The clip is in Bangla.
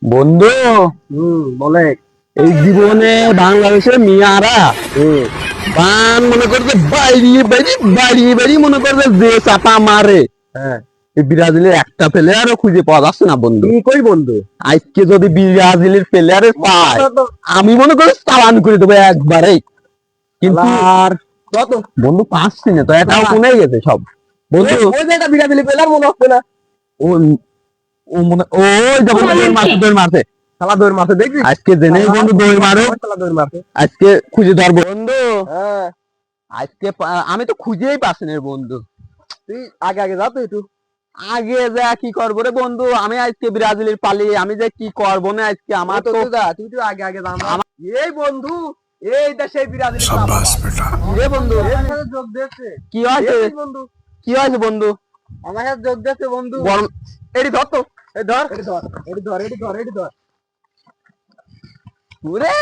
বন্ধু, বলে। এই জীবনে বাংলাদেশের মিয়ারা বান মনে করছে বাইরিয়ে বাইরি বাড়িয়ে বাড়ি মনে করছে যে চাপা মারে। হ্যাঁ, এই ব্রাজিলের একটা প্লেয়ারও খুঁজে পাওয়া যাচ্ছে না বন্ধু। কি কই বন্ধু? আজকে যদি ব্রাজিলের প্লেয়ারের পায়, আমি মনে করি চালান করে দেবো একবারেই। কিন্তু আর কত বন্ধু পাচ্ছি না তো, এটাও কমে গেছে সব বন্ধু। ওই যে একটা বিরাট পেলাম মনে হচ্ছে না। ও ও মনে ওই যে বন্ধু দৌড় মারছে। শালা দৌড় মারছে দেখবি? আজকে জেনে বন্ধু দৌড় মারো, শালা দৌড় মারছে। আজকে খুঁজে ধরবো বন্ধু। হ্যাঁ, আজকে আমি তো খুঁজেই পাচ্ছি না রে বন্ধু। তুই আগে আগে যা তো একটু। আগে যা কি করবো রে বন্ধু, আমি আজকে ব্রাজিলের পালি, আমি যে কি করবো না আজকে আমার তো। যা তুই একটু আগে আগে যা না। এই বন্ধু, এই দেশে ব্রাজিল शाबाश बेटा। রে বন্ধু, আমার সাথে যোগ দিয়েছে। কি হয়েছে এই বন্ধু, কি হয়েছে বন্ধু? আমার সাথে যোগ দিয়েছে বন্ধু। গরম এটি ধর তো, এই ধর এটি ধর, এটি ধর, এটি ধর, এটি ধর। ওরে